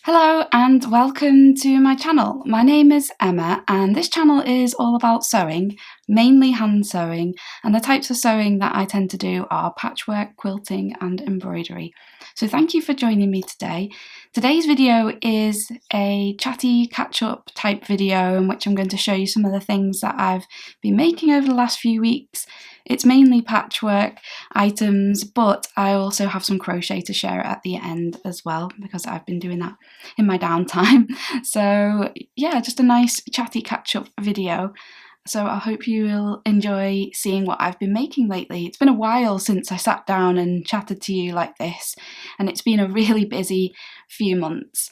Hello and welcome to my channel. My name is Emma and this channel is all about sewing, mainly hand sewing, and the types of sewing that I tend to do are patchwork, quilting and embroidery. So thank you for joining me today. Today's video is a chatty catch-up type video in which I'm going to show you some of the things that I've been making over the last few weeks. It's mainly patchwork items, but I also have some crochet to share at the end as well because I've been doing that in my downtime. So yeah, just a nice chatty catch-up video. So I hope you will enjoy seeing what I've been making lately. It's been a while since I sat down and chatted to you like this, and it's been a really busy few months.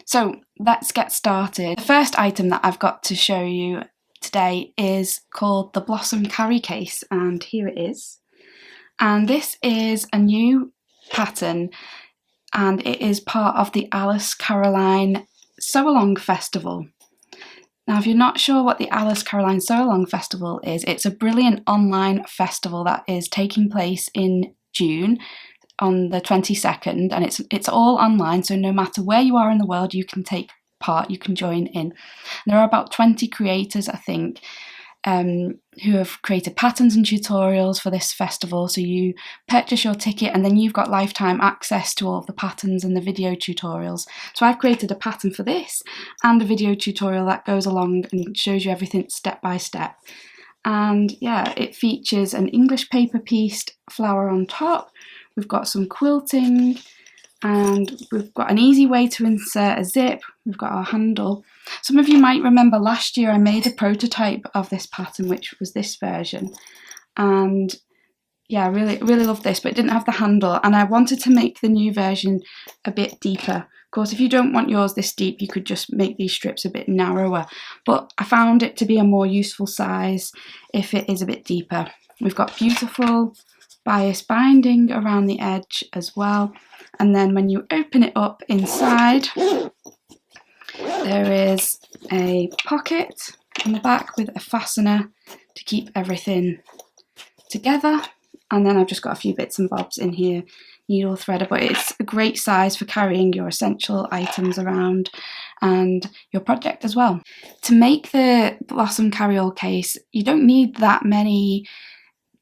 So let's get started. The first item that I've got to show you today is called the Blossom Carry Case, and here it is. And this is a new pattern, and it is part of the Alice Caroline Sew Along Festival. Now, if you're not sure what the Alice Caroline Sew Along Festival is, it's a brilliant online festival that is taking place in June on the 22nd, and it's all online, so no matter where you are in the world, you can take part, you can join in. There are about 20 creators, I think, who have created patterns and tutorials for this festival. So you purchase your ticket and then you've got lifetime access to all of the patterns and the video tutorials. So I've created a pattern for this and a video tutorial that goes along and shows you everything step by step. And yeah, it features an English paper pieced flower on top. We've got some quilting, and we've got an easy way to insert a zip. We've got our handle. Some of you might remember last year I made a prototype of this pattern, which was this version, and yeah, I really love this, but it didn't have the handle, and I wanted to make the new version a bit deeper. Of course, if you don't want yours this deep, you could just make these strips a bit narrower, but I found it to be a more useful size if it is a bit deeper. We've got beautiful bias binding around the edge as well. And then when you open it up inside, there is a pocket on the back with a fastener to keep everything together. And then I've just got a few bits and bobs in here, needle threader, but it's a great size for carrying your essential items around and your project as well. To make the Blossom Carry-All case, you don't need that many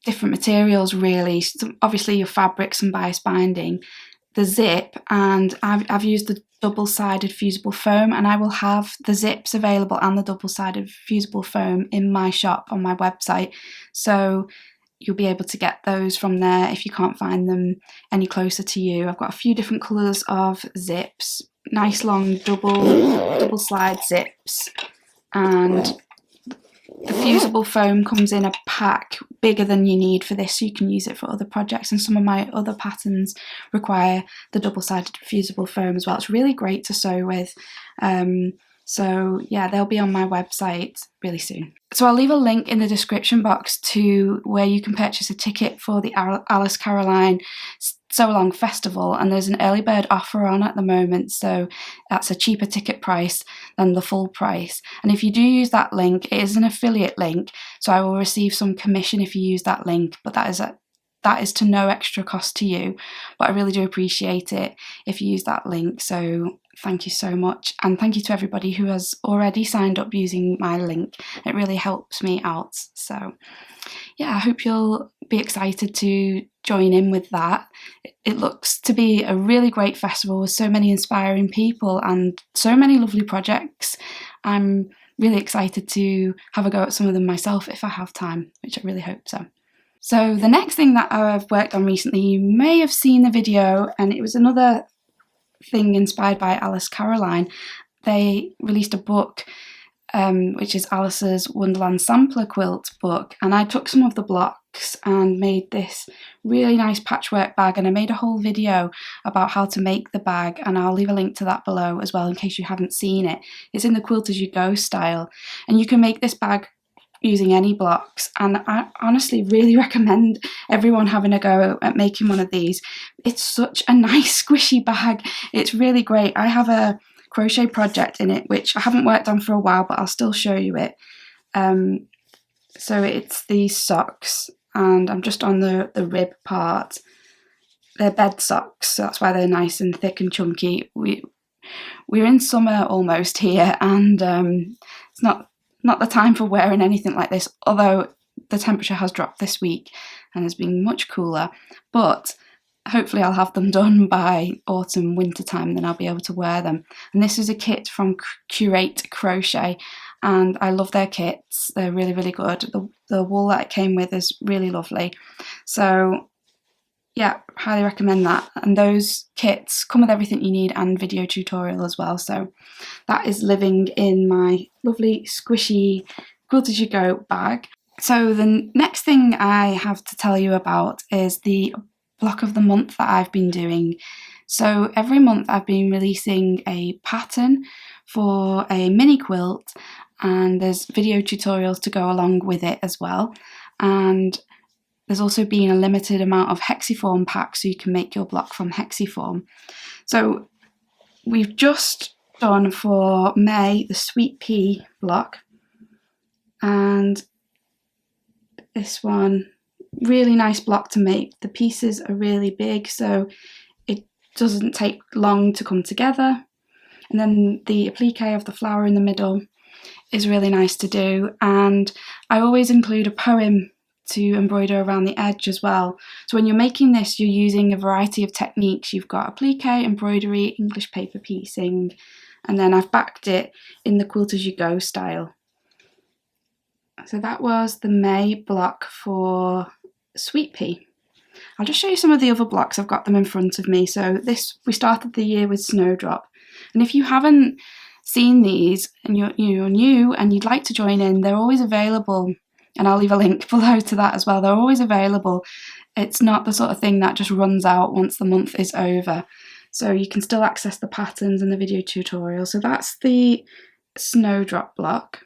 different materials really. So obviously your fabrics and bias binding, the zip, and I've used the double-sided fusible foam, and I will have the zips available and the double-sided fusible foam in my shop on my website, so you'll be able to get those from there if you can't find them any closer to you. I've got a few different colours of zips, nice long double slide zips, and the fusible foam comes in a pack bigger than you need for this, so you can use it for other projects, and some of my other patterns require the double-sided fusible foam as well. It's really great to sew with. So yeah, they'll be on my website really soon. So I'll leave a link in the description box to where you can purchase a ticket for the Alice Caroline Sew Along Festival, and there's an early bird offer on at the moment, so that's a cheaper ticket price than the full price. And if you do use that link, it is an affiliate link, so I will receive some commission if you use that link, but that is to no extra cost to you, but I really do appreciate it if you use that link, so thank you so much. And thank you to everybody who has already signed up using my link. It really helps me out. So yeah, I hope you'll be excited to join in with that. It looks to be a really great festival with so many inspiring people and so many lovely projects. I'm really excited to have a go at some of them myself if I have time, which I really hope so. So the next thing that I've worked on recently, you may have seen the video, and it was another thing inspired by Alice Caroline. They released a book, which is Alice's Wonderland Sampler Quilt book, and I took some of the blocks and made this really nice patchwork bag, and I made a whole video about how to make the bag, and I'll leave a link to that below as well in case you haven't seen it. It's in the Quilt As You Go style, and you can make this bag using any blocks, and I honestly really recommend everyone having a go at making one of these. It's such a nice squishy bag. It's really great. I have a crochet project in it which I haven't worked on for a while, but I'll still show you it. So it's these socks, and I'm just on the rib part. They're bed socks, so that's why they're nice and thick and chunky. we're in summer almost here, and it's not the time for wearing anything like this, although the temperature has dropped this week and has been much cooler. But hopefully I'll have them done by autumn, winter time, and then I'll be able to wear them. And this is a kit from Curate Crochet, and I love their kits. They're really, really good. The wool that it came with is really lovely. So yeah, highly recommend that. And those kits come with everything you need and video tutorial as well. So that is living in my lovely squishy Quilt As You Go bag. So the next thing I have to tell you about is the block of the month that I've been doing. So every month I've been releasing a pattern for a mini quilt, and there's video tutorials to go along with it as well. And there's also been a limited amount of Hexiform packs, so you can make your block from Hexiform. So we've just done for May the Sweet Pea block, and this one, really nice block to make. The pieces are really big, so it doesn't take long to come together. And then the applique of the flower in the middle is really nice to do, and I always include a poem to embroider around the edge as well. So when you're making this, you're using a variety of techniques. You've got applique, embroidery, English paper piecing, and then I've backed it in the Quilt As You Go style. So that was the May block for Sweet Pea. I'll just show you some of the other blocks. I've got them in front of me. So this, we started the year with Snowdrop, and if you haven't seen these and you're new and you'd like to join in, they're always available. And I'll leave a link below to that as well. They're always available. It's not the sort of thing that just runs out once the month is over. So you can still access the patterns and the video tutorial. So that's the Snowdrop block.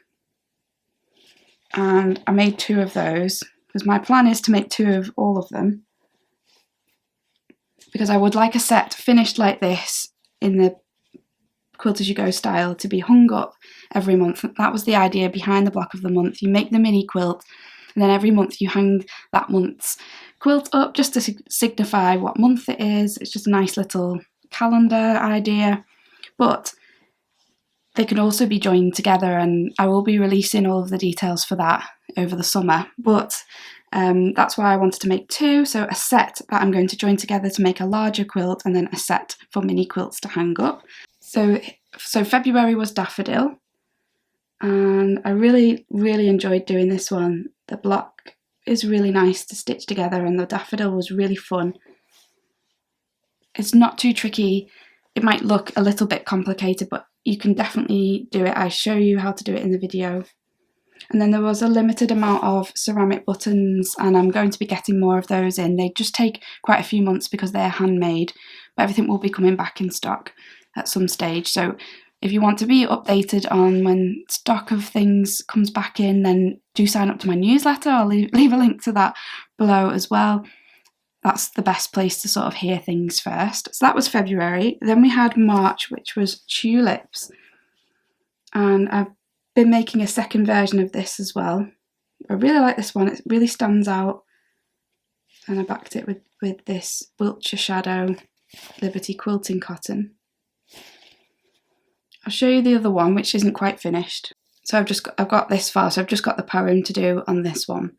And I made 2 of those because my plan is to make 2 of all of them, because I would like a set finished like this in the Quilt As You Go style to be hung up every month. That was the idea behind the block of the month. You make the mini quilt, and then every month you hang that month's quilt up just to signify what month it is. It's just a nice little calendar idea, but they can also be joined together, and I will be releasing all of the details for that over the summer. But that's why I wanted to make 2, so a set that I'm going to join together to make a larger quilt, and then a set for mini quilts to hang up. So February was Daffodil, and I really, really enjoyed doing this one. The block is really nice to stitch together, and the daffodil was really fun. It's not too tricky. It might look a little bit complicated, but you can definitely do it. I show you how to do it in the video. And then there was a limited amount of ceramic buttons, and I'm going to be getting more of those in. They just take quite a few months because they're handmade, but everything will be coming back in stock at some stage. So if you want to be updated on when stock of things comes back in, then do sign up to my newsletter. I'll leave a link to that below as well. That's the best place to sort of hear things first. So that was February. Then we had March, which was tulips, and I've been making a second version of this as well. I really like this one. It really stands out, and I backed it with this Wiltshire Shadow Liberty quilting cotton. I'll show you the other one, which isn't quite finished. So I've got this far, so I've just got the poem to do on this one.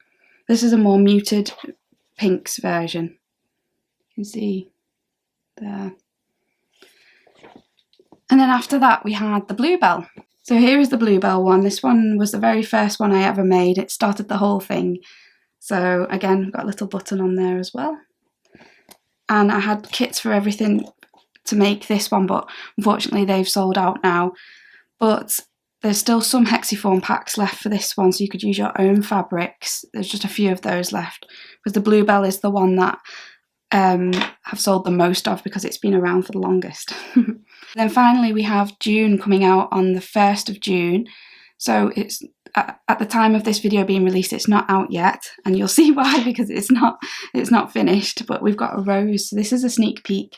This is a more muted pinks version. You can see there. And then after that we had the Bluebell. So here is the Bluebell one. This one was the very first one I ever made. It started the whole thing. So again, I've got a little button on there as well. And I had kits for everything to make this one, but unfortunately they've sold out now. But there's still some Hexiform packs left for this one, so you could use your own fabrics. There's just a few of those left, because the Bluebell is the one that have sold the most of, because it's been around for the longest. Then finally we have June coming out on the 1st of June. So it's at the time of this video being released, it's not out yet, and you'll see why, because it's not finished. But we've got a rose, so this is a sneak peek.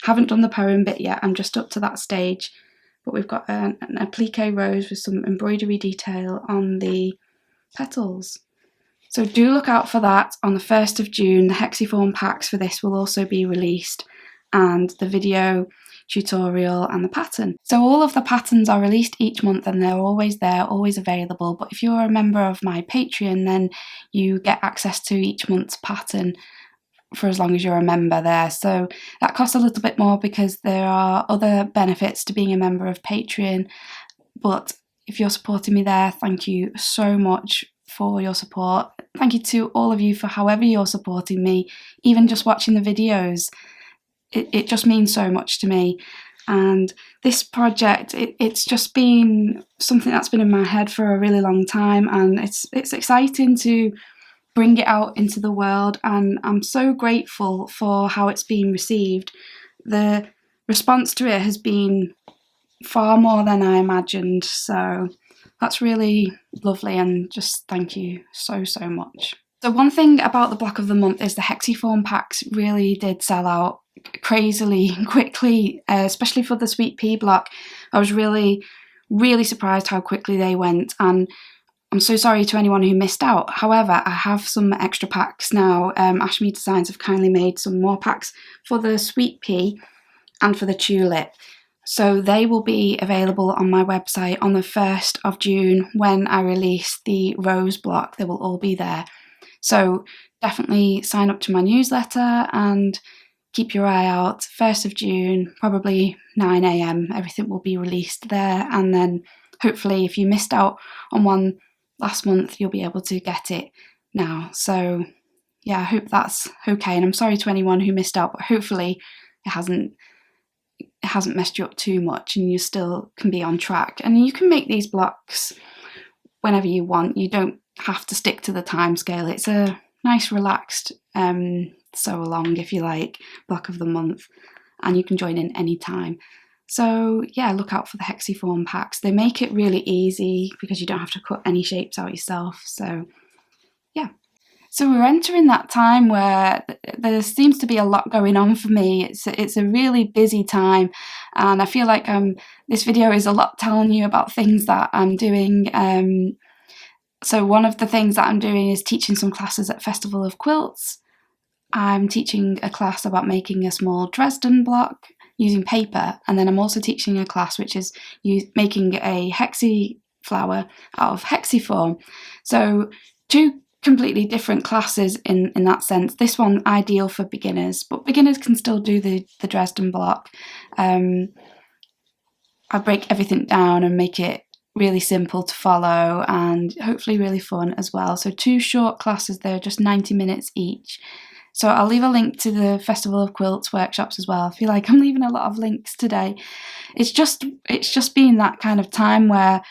Haven't done the poem bit yet, I'm just up to that stage. But we've got an applique rose with some embroidery detail on the petals. So do look out for that on the 1st of June. The Hexiform packs for this will also be released, and the video tutorial and the pattern. So all of the patterns are released each month and they're always there, always available. But if you're a member of my Patreon, then you get access to each month's pattern for as long as you're a member there. So that costs a little bit more because there are other benefits to being a member of Patreon. But if you're supporting me there, thank you so much for your support. Thank you to all of you for however you're supporting me, even just watching the videos. It just means so much to me. And this project, it's just been something that's been in my head for a really long time, and it's exciting to bring it out into the world, and I'm so grateful for how it's been received. The response to it has been far more than I imagined, so that's really lovely, and just thank you so much. So one thing about the block of the month is the Hexiform packs really did sell out crazily quickly, especially for the Sweet Pea block. I was really surprised how quickly they went, and I'm so sorry to anyone who missed out. However, I have some extra packs now. Ashmead Designs have kindly made some more packs for the Sweet Pea and for the Tulip. So they will be available on my website on the 1st of June when I release the Rose block. They will all be there. So definitely sign up to my newsletter and keep your eye out. 1st of June, probably 9 AM, everything will be released there. And then hopefully if you missed out on one last month, you'll be able to get it now. So yeah, I hope that's okay. And I'm sorry to anyone who missed out, but hopefully it hasn't messed you up too much and you still can be on track. And you can make these blocks whenever you want. You don't have to stick to the time scale. It's a nice relaxed sew along, if you like, block of the month, and you can join in any time. So yeah, look out for the Hexiform packs. They make it really easy because you don't have to cut any shapes out yourself. So yeah. So we're entering that time where there seems to be a lot going on for me. It's a really busy time, and I feel like this video is a lot telling you about things that I'm doing. So one of the things that I'm doing is teaching some classes at Festival of Quilts. I'm teaching a class about making a small Dresden block using paper, and then I'm also teaching a class which is making a hexi flower out of Hexiform. So two completely different classes in that sense. This one ideal for beginners, but beginners can still do the Dresden block. I break everything down and make it really simple to follow and hopefully really fun as well. So two short classes, they're just 90 minutes each. So I'll leave a link to the Festival of Quilts workshops as well. I feel like I'm leaving a lot of links today. It's just been that kind of time where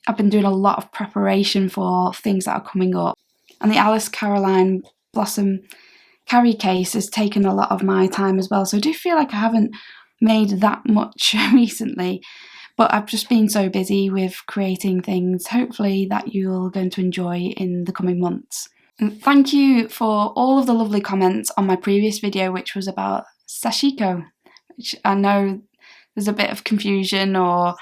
I've been doing a lot of preparation for things that are coming up. And the Alice Caroline Blossom carry case has taken a lot of my time as well. So I do feel like I haven't made that much recently, but I've just been so busy with creating things, hopefully that you're going to enjoy in the coming months. And thank you for all of the lovely comments on my previous video, which was about sashiko, which I know there's a bit of confusion or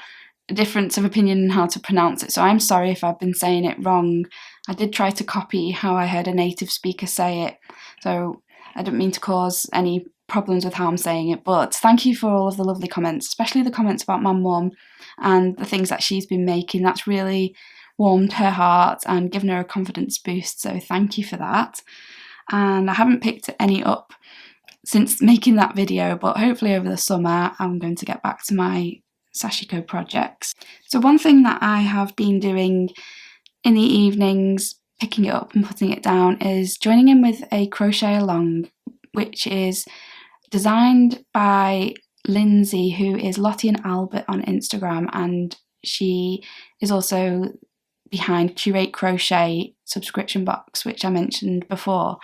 a difference of opinion in how to pronounce it, so I'm sorry if I've been saying it wrong. I did try to copy how I heard a native speaker say it, so I don't mean to cause any problems with how I'm saying it, but thank you for all of the lovely comments, especially the comments about my mum and the things that she's been making. That's really warmed her heart and given her a confidence boost, so thank you for that. And I haven't picked any up since making that video, but hopefully over the summer I'm going to get back to my sashiko projects. So one thing that I have been doing in the evenings, picking it up and putting it down, is joining in with a crochet along, which is designed by Lindsay, who is Lottie and Albert on Instagram, and she is also behind Curate Crochet subscription box, which I mentioned before.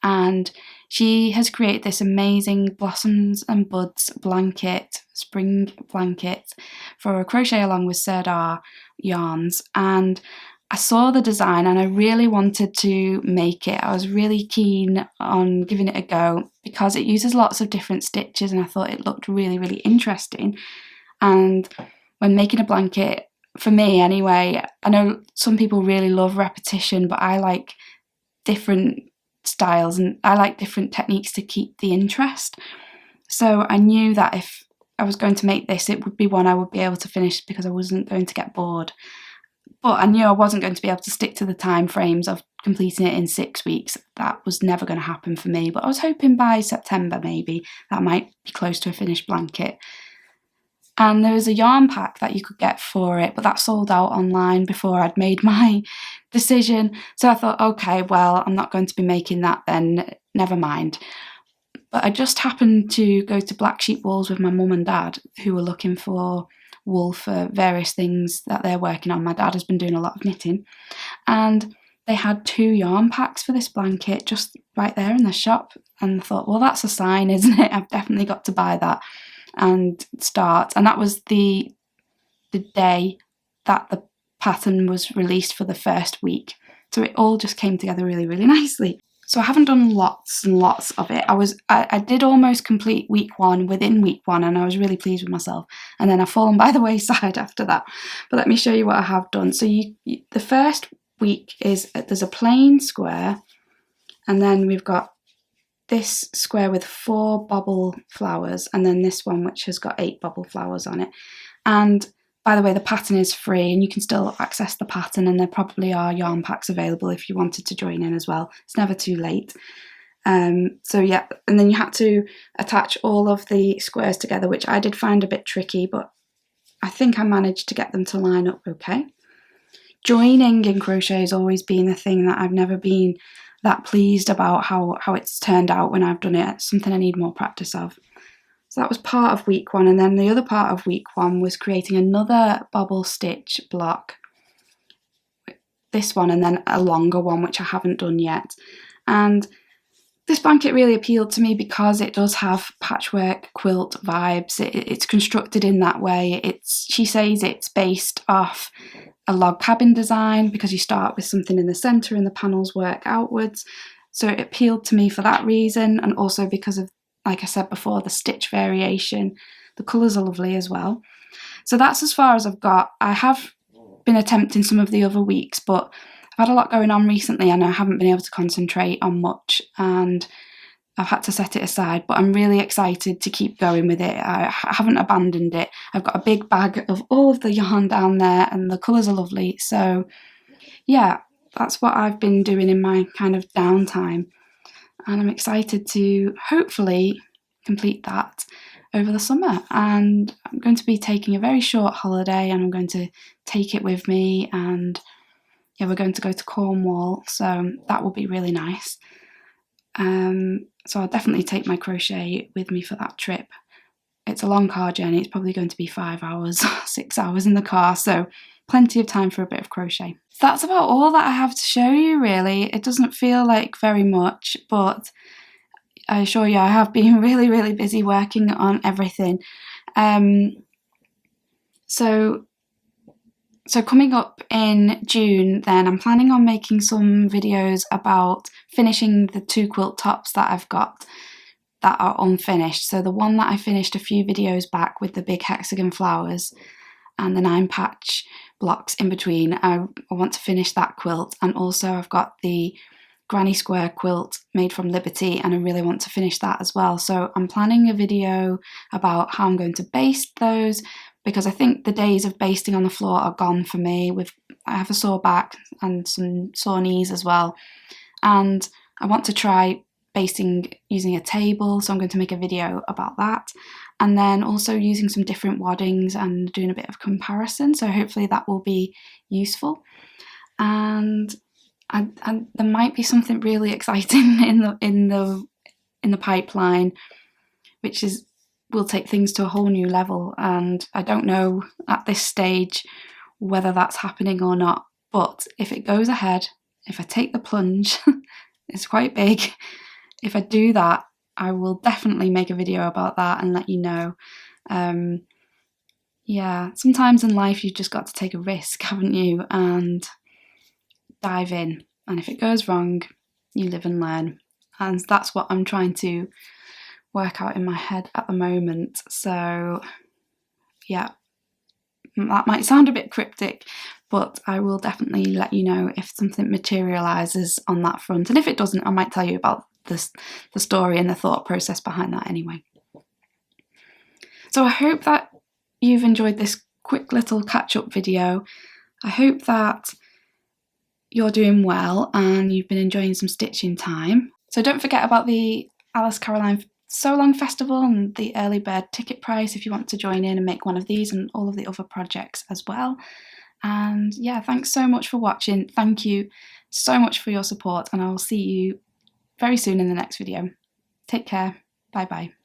And she has created this amazing Blossoms and Buds blanket, spring blanket, for a crochet along with Serdar yarns. And I saw the design and I really wanted to make it. I was really keen on giving it a go because it uses lots of different stitches and I thought it looked really interesting. And when making a blanket, for me anyway, I know some people really love repetition, but I like different styles and I like different techniques to keep the interest. So I knew that if I was going to make this, it would be one I would be able to finish because I wasn't going to get bored. But I knew I wasn't going to be able to stick to the time frames of completing it in 6 weeks. That was never going to happen for me. But I was hoping by September maybe that might be close to a finished blanket. And there was a yarn pack that you could get for it, but that sold out online before I'd made my decision. So I thought, okay, well, I'm not going to be making that then, never mind. But I just happened to go to Black Sheep Wools with my mum and dad, who were looking for wool for various things that they're working on. My dad has been doing a lot of knitting, and they had 2 yarn packs for this blanket just right there in the shop. And I thought, well, that's a sign, isn't it? I've definitely got to buy that and start. And that was the day that the pattern was released for the first week. So it all just came together really, really nicely. So I haven't done lots and lots of it. I did almost complete week 1 within week 1, and I was really pleased with myself. And then I've fallen by the wayside after that. But let me show you what I have done. So the first week there's a plain square, and then we've got this square with 4 bobble flowers, and then this one which has got 8 bobble flowers on it. And by the way, the pattern is free and you can still access the pattern, and there probably are yarn packs available if you wanted to join in as well. It's never too late. So yeah, and then you had to attach all of the squares together, which I did find a bit tricky, but I think I managed to get them to line up okay. Joining in crochet has always been a thing that I've never been that pleased about how it's turned out when I've done it. It's something I need more practice of. So that was part of week 1, and then the other part of week 1 was creating another bobble stitch block, this one, and then a longer one which I haven't done yet. And this blanket really appealed to me because it does have patchwork quilt vibes. It's constructed in that way. She says it's based off a log cabin design because you start with something in the centre and the panels work outwards. So it appealed to me for that reason, and also because of, like I said before, the stitch variation. The colours are lovely as well. So that's as far as I've got. I have been attempting some of the other weeks, but I've had a lot going on recently and I haven't been able to concentrate on much, and I've had to set it aside, but I'm really excited to keep going with it. I haven't abandoned it. I've got a big bag of all of the yarn down there and the colours are lovely. So yeah, that's what I've been doing in my kind of downtime. And I'm excited to hopefully complete that over the summer. And I'm going to be taking a very short holiday, and I'm going to take it with me. And yeah, we're going to go to Cornwall, so that will be really nice. So I'll definitely take my crochet with me for that trip. It's a long car journey. It's probably going to be 5 hours, 6 hours in the car, so plenty of time for a bit of crochet. So that's about all that I have to show you, really. It doesn't feel like very much, but I assure you I have been really, really busy working on everything. So coming up in June then, I'm planning on making some videos about finishing the 2 quilt tops that I've got that are unfinished. So the one that I finished a few videos back with the big hexagon flowers and the 9 patch blocks in between, I want to finish that quilt. And also I've got the granny square quilt made from Liberty, and I really want to finish that as well. So I'm planning a video about how I'm going to baste those, because I think the days of basting on the floor are gone for me. I have a sore back and some sore knees as well, and I want to try basting using a table, so I'm going to make a video about that, and then also using some different waddings and doing a bit of comparison, so hopefully that will be useful. And there might be something really exciting in the pipeline, which will take things to a whole new level, and I don't know at this stage whether that's happening or not. But if it goes ahead, if I take the plunge, it's quite big. If I do that, I will definitely make a video about that and let you know. Yeah, sometimes in life you've just got to take a risk, haven't you, and dive in. And if it goes wrong, you live and learn. And that's what I'm trying to work out in my head at the moment. So yeah, that might sound a bit cryptic, but I will definitely let you know if something materialises on that front. And if it doesn't, I might tell you about the story and the thought process behind that anyway. So I hope that you've enjoyed this quick little catch-up video. I hope that you're doing well and you've been enjoying some stitching time. So don't forget about the Alice Caroline Sew Along Festival and the early bird ticket price if you want to join in and make one of these and all of the other projects as well. And yeah, thanks so much for watching. Thank you so much for your support, and I will see you very soon in the next video. Take care. Bye bye.